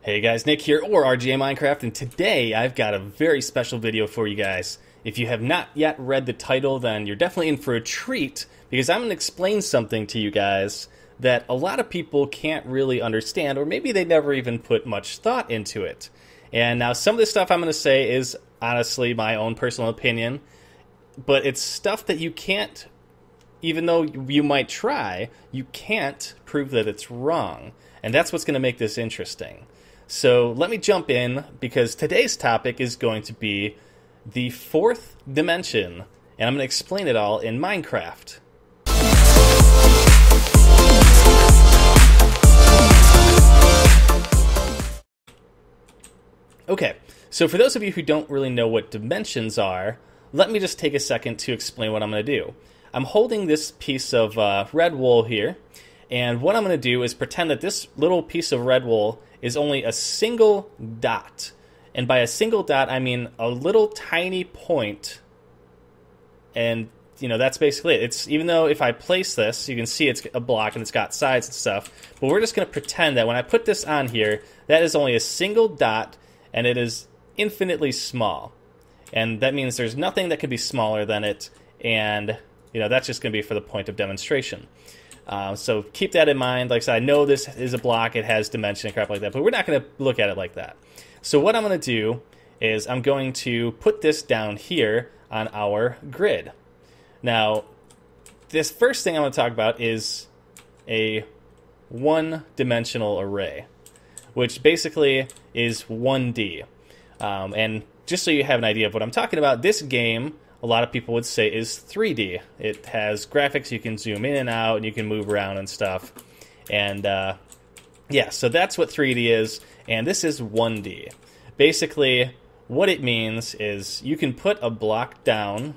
Hey guys, Nick here, or RGA Minecraft, and today I've got a very special video for you guys. If you have not yet read the title, then you're definitely in for a treat, because I'm going to explain something to you guys that a lot of people can't really understand, or maybe they never even put much thought into it. And now some of this stuff I'm going to say is honestly my own personal opinion, but it's stuff that you can't, even though you might try, you can't prove that it's wrong. And that's what's going to make this interesting. So let me jump in, because today's topic is going to be the fourth dimension, and I'm going to explain it all in Minecraft. Okay, so for those of you who don't really know what dimensions are, let me just take a second to explain what I'm going to do. I'm holding this piece of red wool here, and what I'm going to do is pretend that this little piece of red wool is only a single dot. And by a single dot, I mean a little tiny point. And, you know, that's basically it. It's, even though if I place this, you can see it's a block and it's got sides and stuff. But we're just going to pretend that when I put this on here, that is only a single dot, and it is infinitely small. And that means there's nothing that could be smaller than it. And, you know, that's just going to be for the point of demonstration. So keep that in mind. Like I said, I know this is a block, it has dimension and crap like that, but we're not going to look at it like that. So what I'm going to do is I'm going to put this down here on our grid. Now, this first thing I'm going to talk about is a one-dimensional array, which basically is 1D. And just so you have an idea of what I'm talking about, this game, a lot of people would say, is 3D. It has graphics, you can zoom in and out, and you can move around and stuff. And yeah, so that's what 3D is, and this is 1D. Basically, what it means is you can put a block down,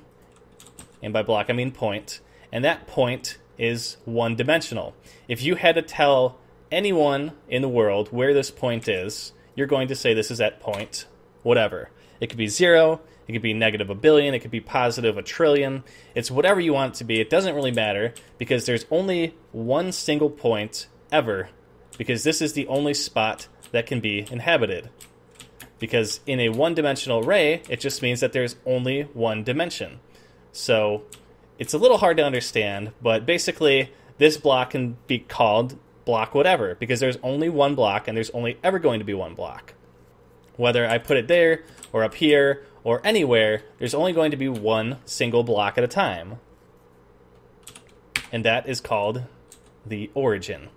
and by block I mean point, and that point is one-dimensional. If you had to tell anyone in the world where this point is, you're going to say this is at point whatever. It could be 0, it could be negative a billion, it could be positive a trillion. It's whatever you want it to be. It doesn't really matter, because there's only one single point ever, because this is the only spot that can be inhabited. Because in a one-dimensional array, it just means that there's only one dimension. So it's a little hard to understand, but basically this block can be called block whatever, because there's only one block and there's only ever going to be one block. Whether I put it there or up here or anywhere, there's only going to be one single block at a time. And that is called the origin.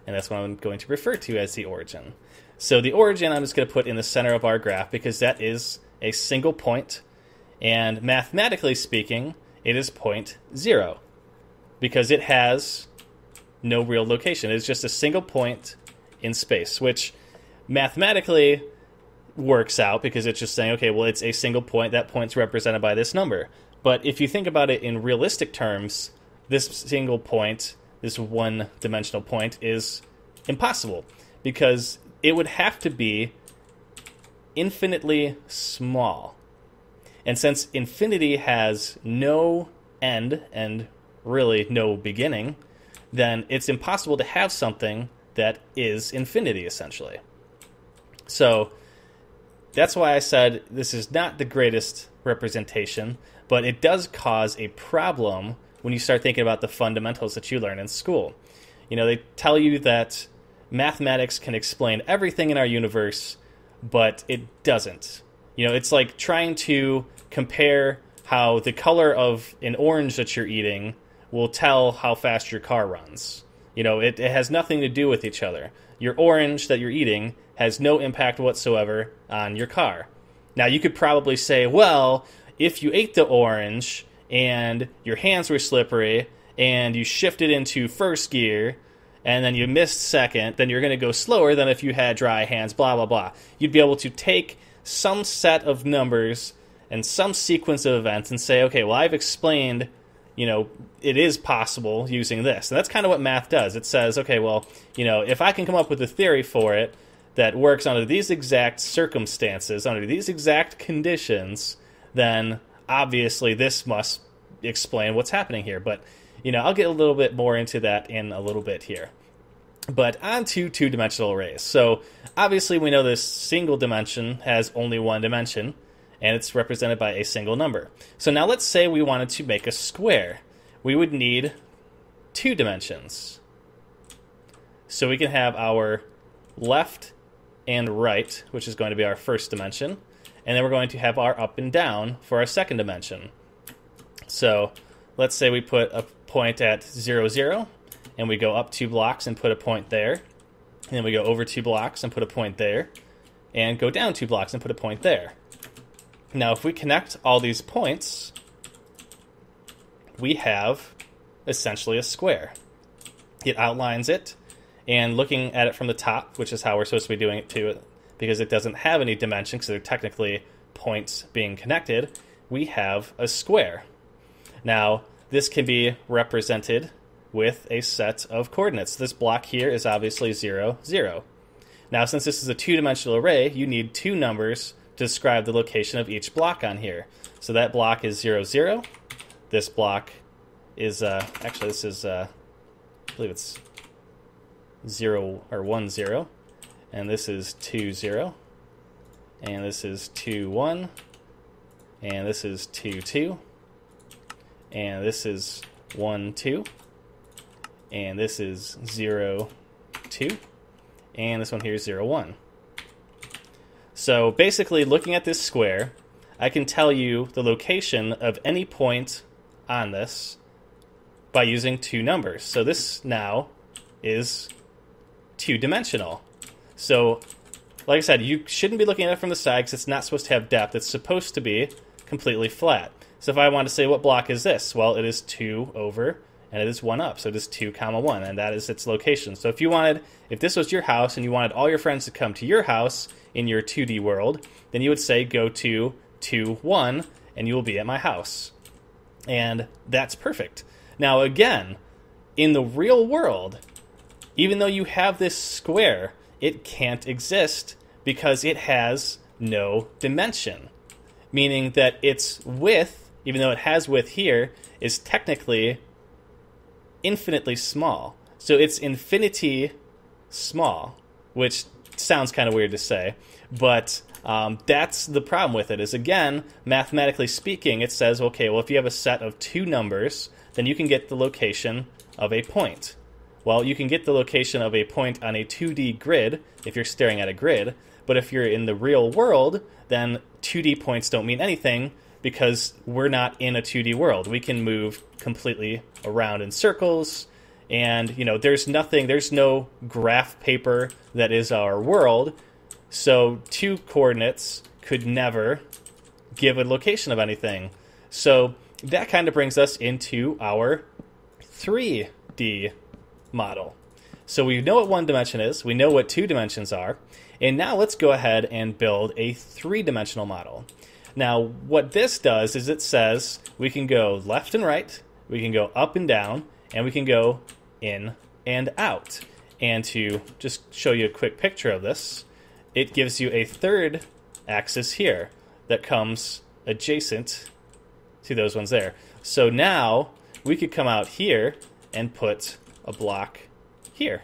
And that's what I'm going to refer to as the origin. So the origin I'm just going to put in the center of our graph, because that is a single point. And mathematically speaking, it is point 0. Because it has no real location. It's just a single point in space, which mathematically works out, because it's just saying, okay, well, it's a single point, that point's represented by this number. But if you think about it in realistic terms, this single point, this one-dimensional point, is impossible, because it would have to be infinitely small. And since infinity has no end and really no beginning, then it's impossible to have something that is infinity, essentially. So that's why I said this is not the greatest representation, but it does cause a problem when you start thinking about the fundamentals that you learn in school. You know, they tell you that mathematics can explain everything in our universe, but it doesn't. You know, it's like trying to compare how the color of an orange that you're eating will tell how fast your car runs. You know, it has nothing to do with each other. Your orange that you're eating has no impact whatsoever on your car. Now, you could probably say, well, if you ate the orange and your hands were slippery and you shifted into first gear and then you missed second, then you're going to go slower than if you had dry hands, blah, blah, blah. You'd be able to take some set of numbers and some sequence of events and say, okay, well, I've explained, you know, it is possible using this. And that's kind of what math does. It says, okay, well, you know, if I can come up with a theory for it that works under these exact circumstances, under these exact conditions, then obviously this must explain what's happening here. But, you know, I'll get a little bit more into that in a little bit here. But on to two-dimensional arrays. So obviously we know this single dimension has only one dimension, and it's represented by a single number. So now let's say we wanted to make a square. We would need two dimensions. So we can have our left and right, which is going to be our first dimension, and then we're going to have our up and down for our second dimension. So let's say we put a point at 0, 0, and we go up 2 blocks and put a point there, and then we go over 2 blocks and put a point there, and go down 2 blocks and put a point there. Now if we connect all these points, we have essentially a square. It outlines it, and looking at it from the top, which is how we're supposed to be doing it too, because it doesn't have any dimension because they're technically points being connected, we have a square. Now this can be represented with a set of coordinates. This block here is obviously 0, 0. Now since this is a two-dimensional array, you need two numbers to describe the location of each block on here. So that block is 0, 0. This block is, actually this is, I believe it's 0 or 1, 0. And this is 2, 0. And this is 2, 1. And this is 2, 2. And this is 1, 2. And this is 0, 2. And this one here is 0, 1. So basically, looking at this square, I can tell you the location of any point on this by using two numbers. So this now is two-dimensional. So, like I said, you shouldn't be looking at it from the side because it's not supposed to have depth. It's supposed to be completely flat. So if I want to say what block is this, well, it is 2 over, and it is 1 up. So it is 2, 1, and that is its location. So if this was your house and you wanted all your friends to come to your house in your 2D world, then you would say go to 2, 1, and you will be at my house. And that's perfect. Now again, in the real world, even though you have this square, it can't exist because it has no dimension. Meaning that its width, even though it has width here, is technically infinitely small. So it's infinity small, which sounds kind of weird to say, but that's the problem with it, is again, mathematically speaking, it says, okay, well, if you have a set of two numbers, then you can get the location of a point. Well, you can get the location of a point on a 2D grid if you're staring at a grid, but if you're in the real world, then 2D points don't mean anything because we're not in a 2D world. We can move completely around in circles, and there's no graph paper that is our world, so two coordinates could never give a location of anything. So that kind of brings us into our 3D model. So we know what one dimension is, we know what two dimensions are, and now let's go ahead and build a three-dimensional model. Now what this does is it says we can go left and right, we can go up and down, and we can go in and out. And to just show you a quick picture of this, it gives you a third axis here that comes adjacent to those ones there. So now we could come out here and put a block here.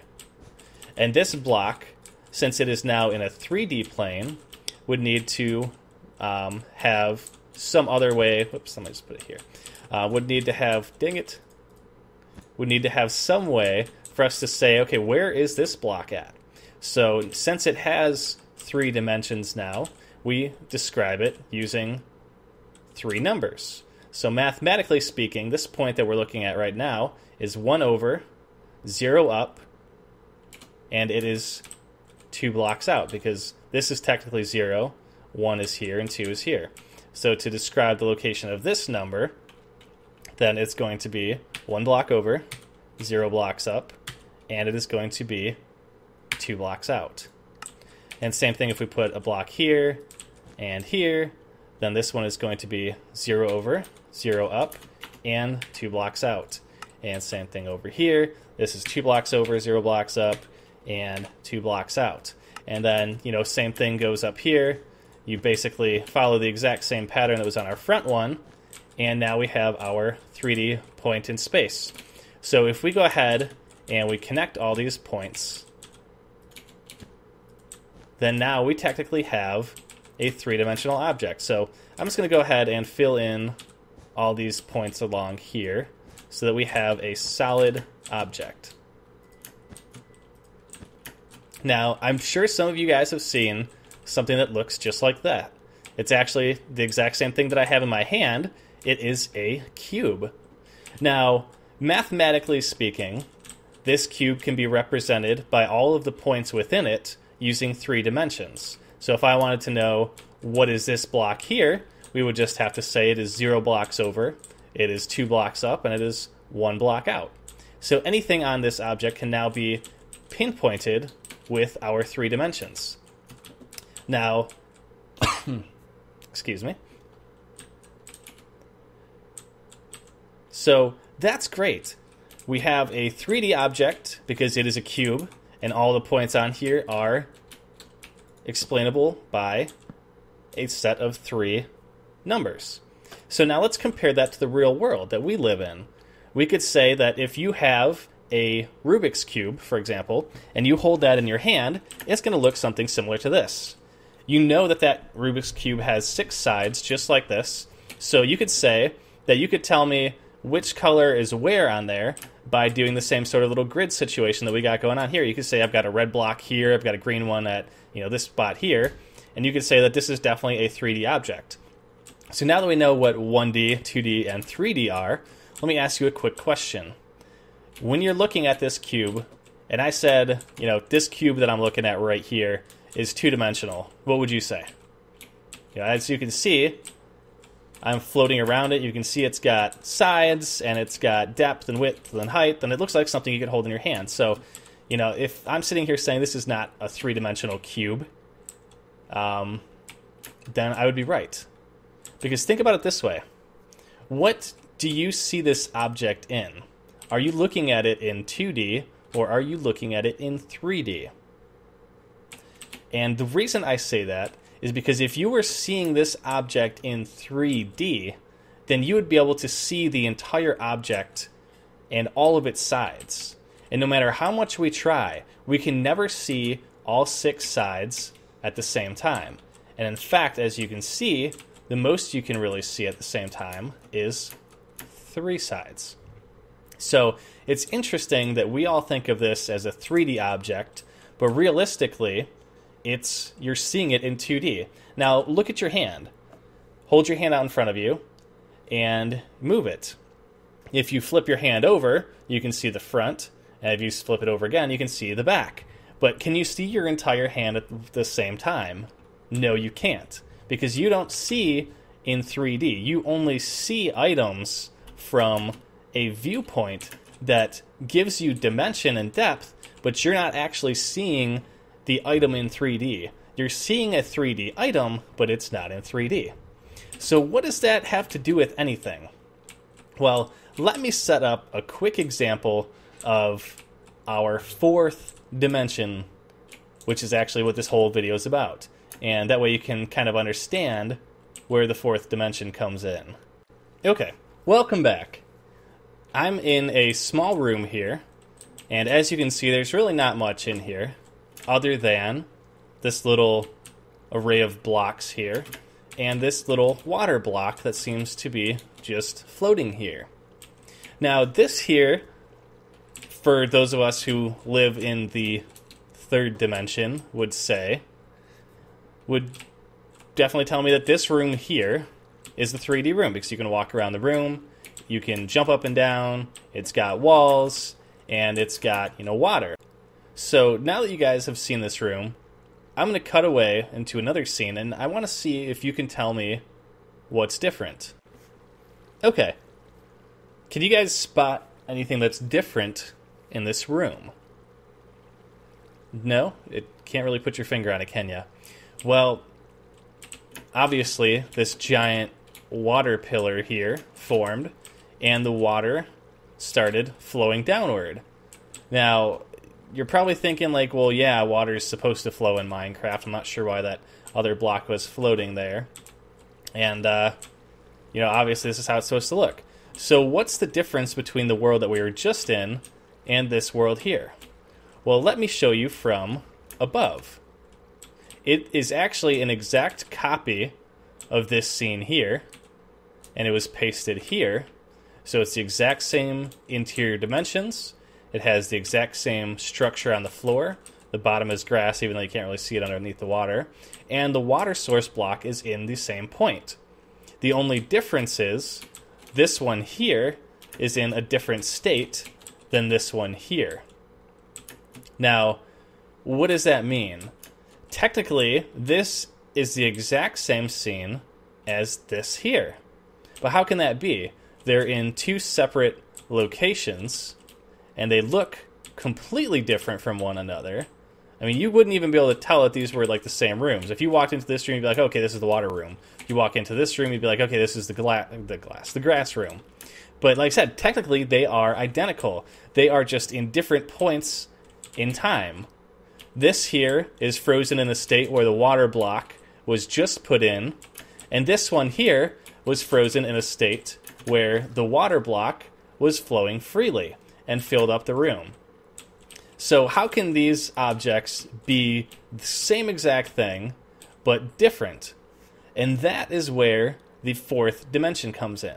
And this block, since it is now in a 3D plane, would need to have some other way. Whoops, let me just put it here. Would need to have, would need to have some way for us to say, okay, where is this block at? So since it has 3 dimensions now, we describe it using 3 numbers. So mathematically speaking, this point that we're looking at right now is 1 over, 0 up, and it is 2 blocks out because this is technically 0, 1 is here, and 2 is here. So to describe the location of this number, then it's going to be 1 block over, 0 blocks up, and it is going to be 2 blocks out. And same thing if we put a block here and here, then this one is going to be 0 over, 0 up, and 2 blocks out. And same thing over here. This is 2 blocks over, 0 blocks up, and 2 blocks out. And then, same thing goes up here. You basically follow the exact same pattern that was on our front one, and now we have our 3D point in space. So if we go ahead and we connect all these points, then now we technically have a three-dimensional object. So I'm just going to go ahead and fill in all these points along here so that we have a solid object. Now, I'm sure some of you guys have seen something that looks just like that. It's actually the exact same thing that I have in my hand. It is a cube. Now, mathematically speaking, this cube can be represented by all of the points within it using 3 dimensions. So if I wanted to know what is this block here, we would just have to say it is 0 blocks over, it is 2 blocks up, and it is 1 block out. So anything on this object can now be pinpointed with our 3 dimensions. Now, excuse me. So that's great. We have a 3D object because it is a cube, and all the points on here are explainable by a set of 3 numbers. So now let's compare that to the real world that we live in. We could say that if you have a Rubik's Cube, for example, and you hold that in your hand, it's going to look something similar to this. You know that that Rubik's Cube has 6 sides, just like this. So you could say that you could tell me which color is where on there by doing the same sort of little grid situation that we got going on here. You could say I've got a red block here, I've got a green one at this spot here, and you could say that this is definitely a 3D object. So now that we know what 1D, 2D, and 3D are, let me ask you a quick question. When you're looking at this cube, and I said, this cube that I'm looking at right here is 2-dimensional, what would you say? As you can see, I'm floating around it. You can see it's got sides, and it's got depth and width and height, and it looks like something you could hold in your hand. So, if I'm sitting here saying this is not a 3-dimensional cube, then I would be right. Because think about it this way. What do you see this object in? Are you looking at it in 2D, or are you looking at it in 3D? And the reason I say that is because if you were seeing this object in 3D, then you would be able to see the entire object and all of its sides. And no matter how much we try, we can never see all 6 sides at the same time. And in fact, as you can see, the most you can really see at the same time is 3 sides. So it's interesting that we all think of this as a 3D object, but realistically, you're seeing it in 2D. Now, look at your hand. Hold your hand out in front of you and move it. If you flip your hand over, you can see the front, and if you flip it over again, you can see the back. But can you see your entire hand at the same time? No, you can't, because you don't see in 3D. You only see items from a viewpoint that gives you dimension and depth, but you're not actually seeing the item in 3D. You're seeing a 3D item, but it's not in 3D. So what does that have to do with anything? Well, let me set up a quick example of our 4th dimension, which is actually what this whole video is about. And that way you can kind of understand where the 4th dimension comes in. Okay, welcome back. I'm in a small room here, and as you can see, there's really not much in here other than this little array of blocks here and this little water block that seems to be just floating here. Now this here, for those of us who live in the 3rd dimension, would definitely tell me that this room here is the 3D room, because you can walk around the room, you can jump up and down, it's got walls, and it's got, water. So now that you guys have seen this room, I'm going to cut away into another scene, and I want to see if you can tell me what's different. Okay. Can you guys spot anything that's different in this room? No? It can't really put your finger on it, can ya? Well, obviously, this giant water pillar here formed, and the water started flowing downward. Now, you're probably thinking like, well, yeah, water is supposed to flow in Minecraft. I'm not sure why that other block was floating there. And, obviously this is how it's supposed to look. So what's the difference between the world that we were just in and this world here. Well, let me show you from above. It is actually an exact copy of this scene here, and it was pasted here. So it's the exact same interior dimensions. It has the exact same structure on the floor. The bottom is grass, even though you can't really see it underneath the water. And the water source block is in the same point. The only difference is this one here is in a different state than this one here. Now, what does that mean? Technically, this is the exact same scene as this here. But how can that be? They're in two separate locations, and they look completely different from one another. I mean, you wouldn't even be able to tell that these were like the same rooms. If you walked into this room, you'd be like, okay, this is the water room. If you walk into this room, you'd be like, okay, this is the grass room. But like I said, technically they are identical. They are just in different points in time. This here is frozen in a state where the water block was just put in, and this one here was frozen in a state where the water block was flowing freely and filled up the room. So how can these objects be the same exact thing, but different? And that is where the fourth dimension comes in.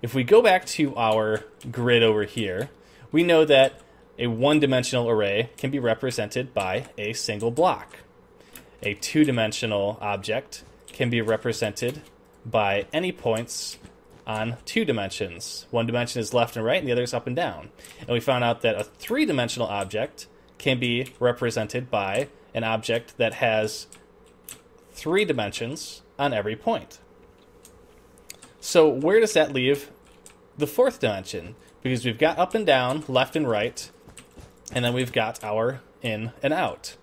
If we go back to our grid over here, we know that a one-dimensional array can be represented by a single block. A two-dimensional object can be represented by any points on two dimensions. One dimension is left and right, and the other is up and down. And we found out that a three-dimensional object can be represented by an object that has three dimensions on every point. So where does that leave the fourth dimension? Because we've got up and down, left and right, and then we've got our in and out.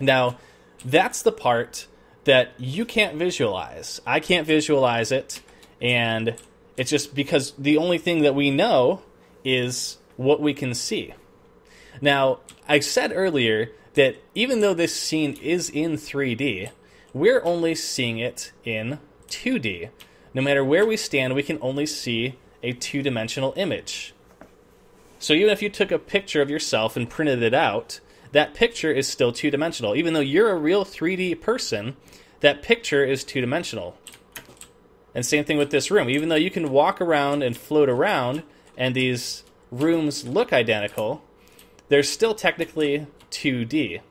Now, that's the part that you can't visualize. I can't visualize it, and it's just because the only thing that we know is what we can see. Now, I said earlier that even though this scene is in 3D, we're only seeing it in 2D. No matter where we stand, we can only see a two-dimensional image. So even if you took a picture of yourself and printed it out, that picture is still two-dimensional. Even though you're a real 3D person, that picture is two-dimensional. And same thing with this room. Even though you can walk around and float around, and these rooms look identical, they're still technically 2D.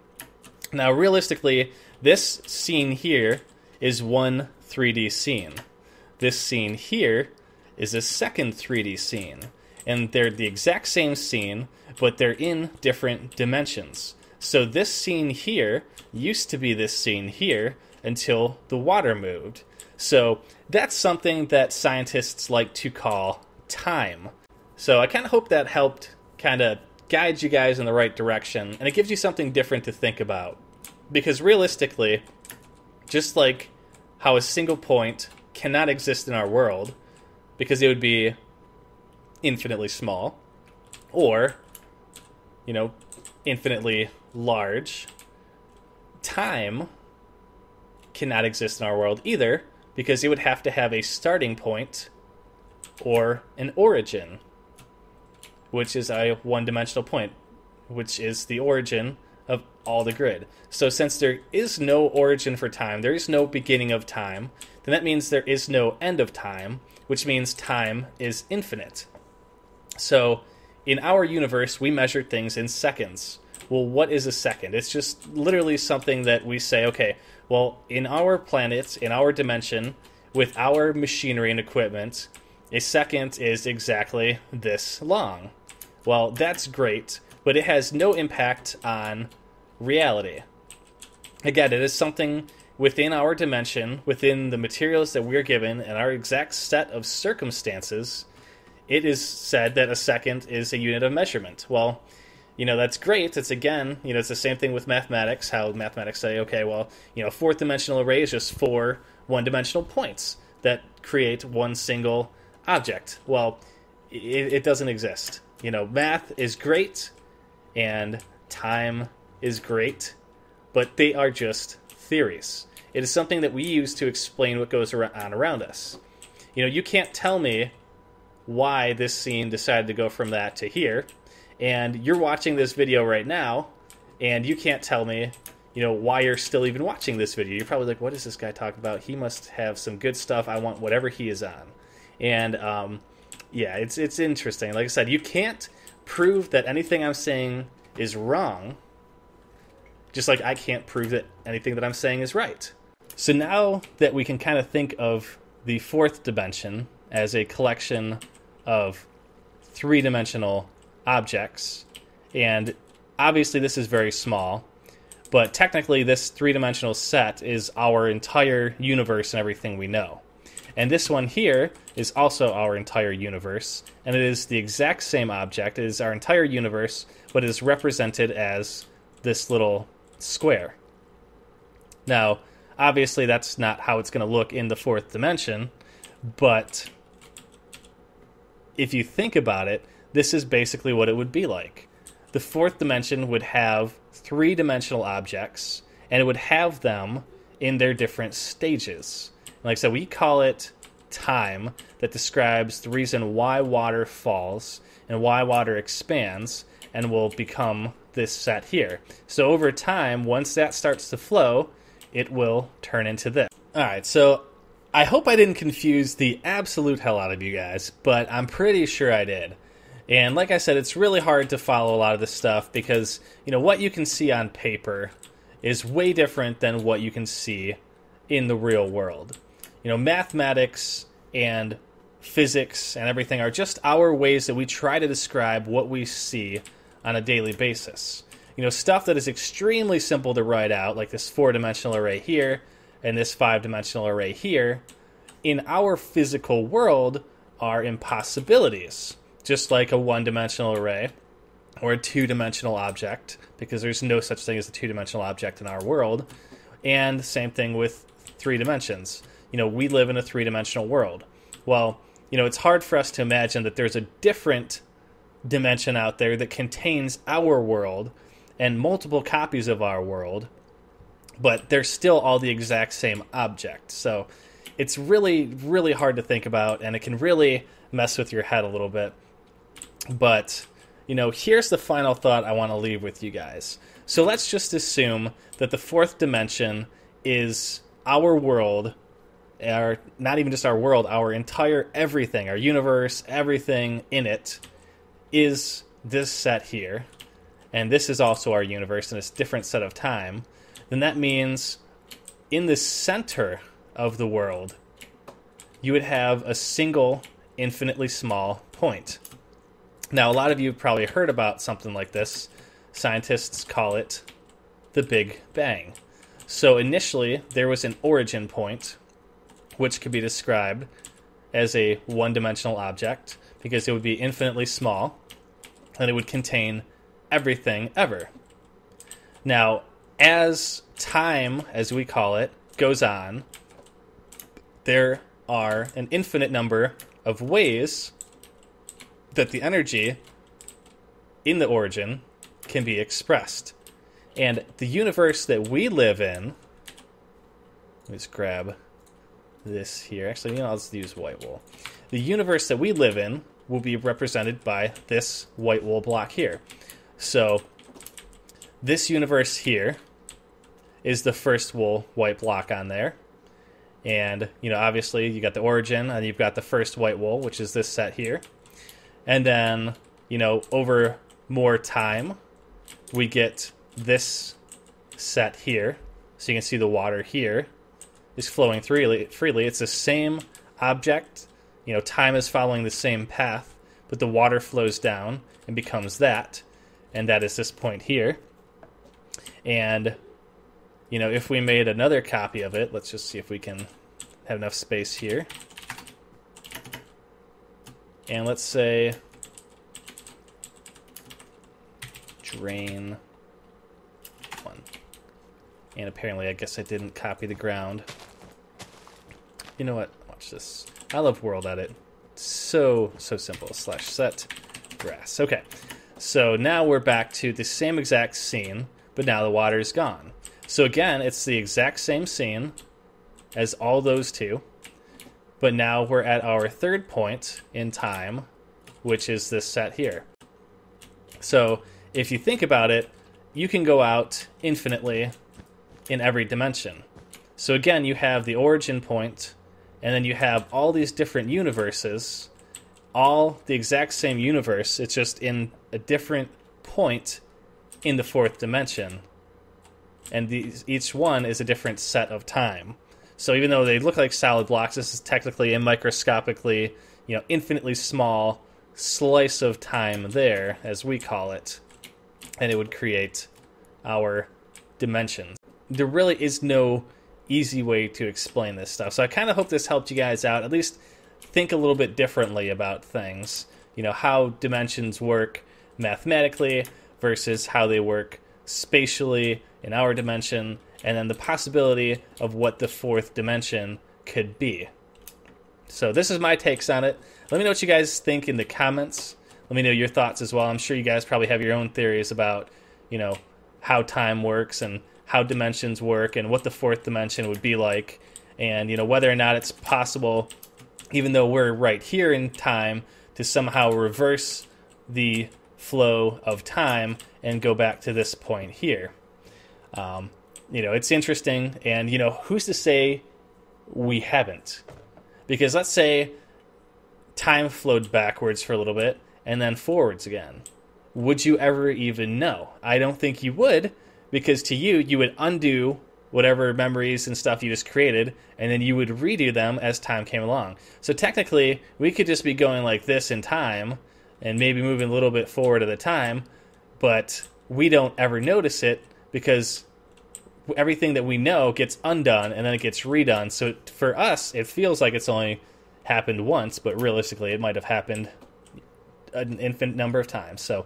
Now, realistically, this scene here is one 3D scene. This scene here is a second 3D scene. And they're the exact same scene, but they're in different dimensions. So this scene here used to be this scene here until the water moved. So that's something that scientists like to call time. So I kind of hope that helped kind of guide you guys in the right direction, and it gives you something different to think about. Because realistically, just like how a single point cannot exist in our world, because it would be infinitely small, or, infinitely large, time cannot exist in our world either, because it would have to have a starting point or an origin, which is a one-dimensional point, which is the origin of all the grid. So since there is no origin for time, there is no beginning of time, then that means there is no end of time, which means time is infinite. So in our universe, we measure things in seconds. Well, what is a second? It's just literally something that we say, okay, well, in our planet, in our dimension, with our machinery and equipment, a second is exactly this long. Well, that's great, but it has no impact on reality. Again, it is something within our dimension, within the materials that we're given, and our exact set of circumstances. It is said that a second is a unit of measurement. Well, that's great. It's again, it's the same thing with mathematics, how mathematics say, okay, well, fourth dimensional array is just 4 one-dimensional points that create one single object. Well, it doesn't exist. Math is great and time is great, but they are just theories. It is something that we use to explain what goes on around us. You can't tell me why this scene decided to go from that to here, And you're watching this video right now, and you can't tell me, why you're still even watching this video. You're probably like, what is this guy talking about? He must have some good stuff. I want whatever he is on. And yeah, it's interesting. Like I said, you can't prove that anything I'm saying is wrong, just like I can't prove that anything that I'm saying is right. So now that we can kind of think of the fourth dimension as a collection of three-dimensional objects, and obviously this is very small, but technically this three-dimensional set is our entire universe and everything we know. And this one here is also our entire universe, and it is the exact same object. It is our entire universe, but it is represented as this little square. Now, obviously that's not how it's going to look in the fourth dimension, but if you think about it, this is basically what it would be like. The fourth dimension would have three-dimensional objects, and it would have them in their different stages. Like I said, we call it time, that describes the reason why water falls and why water expands and will become this set here. So over time, once that starts to flow, it will turn into this. Alright, so I hope I didn't confuse the absolute hell out of you guys, but I'm pretty sure I did. And like I said, it's really hard to follow a lot of this stuff because, what you can see on paper is way different than what you can see in the real world. Mathematics and physics and everything are just our ways that we try to describe what we see on a daily basis. Stuff that is extremely simple to write out, like this four-dimensional array here and this five-dimensional array here, in our physical world are impossibilities. Just like a one-dimensional array or a two-dimensional object, because there's no such thing as a two-dimensional object in our world. And same thing with three dimensions. We live in a three-dimensional world. Well, it's hard for us to imagine that there's a different dimension out there that contains our world and multiple copies of our world, but they're still all the exact same object. So it's really, really hard to think about, and it can really mess with your head a little bit. But, here's the final thought I want to leave with you guys. So let's just assume that the fourth dimension is our world, not even just our world, our entire everything, our universe, everything in it is this set here. And this is also our universe in a different set of time. Then that means in the center of the world, you would have a single infinitely small point. Now, a lot of you have probably heard about something like this. Scientists call it the Big Bang. So initially, there was an origin point, which could be described as a one-dimensional object, because it would be infinitely small, and it would contain everything ever. Now, as time, as we call it, goes on, there are an infinite number of ways that the energy in the origin can be expressed. And the universe that we live in, let's grab this here. Actually, I'll just use white wool. The universe that we live in will be represented by this white wool block here. So this universe here is the first wool white block on there. And, obviously you got the origin and you've got the first white wool, which is this set here. And then, over more time, we get this set here. So you can see the water here is flowing freely. It's the same object. Time is following the same path, but the water flows down and becomes that. And that is this point here. And, if we made another copy of it, let's just see if we can have enough space here. And let's say drain 1. And apparently, I guess I didn't copy the ground. You know what? Watch this. I love World Edit. So simple. /set grass. Okay. So now we're back to the same exact scene, but now the water is gone. So again, it's the exact same scene as all those two, but now we're at our third point in time, which is this set here. So if you think about it, you can go out infinitely in every dimension. So again, you have the origin point, and then you have all these different universes, all the exact same universe, it's just in a different point in the fourth dimension. And each one is a different set of time. So even though they look like solid blocks, this is technically a microscopically, infinitely small slice of time there, as we call it. And it would create our dimensions. There really is no easy way to explain this stuff. So I kind of hope this helped you guys out, at least think a little bit differently about things. How dimensions work mathematically versus how they work spatially in our dimension, and then the possibility of what the fourth dimension could be. So this is my takes on it. Let me know what you guys think in the comments. Let me know your thoughts as well. I'm sure you guys probably have your own theories about, how time works and how dimensions work and what the fourth dimension would be like, and whether or not it's possible, even though we're right here in time, to somehow reverse the flow of time and go back to this point here. It's interesting, and who's to say we haven't? Because let's say time flowed backwards for a little bit and then forwards again. Would you ever even know? I don't think you would, because to you would undo whatever memories and stuff you just created, and then you would redo them as time came along. So technically, we could just be going like this in time, and maybe moving a little bit forward at a time, but we don't ever notice it, because everything that we know gets undone, and then it gets redone. So for us, it feels like it's only happened once, but realistically, it might have happened an infinite number of times. So,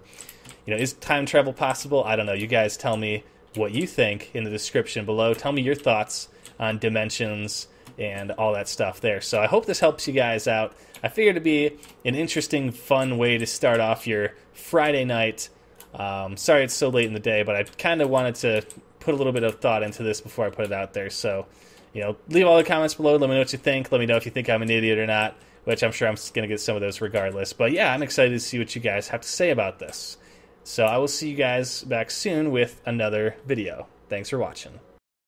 is time travel possible? I don't know. You guys tell me what you think in the description below. Tell me your thoughts on dimensions and all that stuff there. So I hope this helps you guys out. I figured it'd be an interesting, fun way to start off your Friday night. Sorry it's so late in the day, but I kind of wanted to put a little bit of thought into this before I put it out there. So, leave all the comments below. Let me know what you think. Let me know if you think I'm an idiot or not, which I'm sure I'm going to get some of those regardless. But yeah, I'm excited to see what you guys have to say about this. So I will see you guys back soon with another video. Thanks for watching.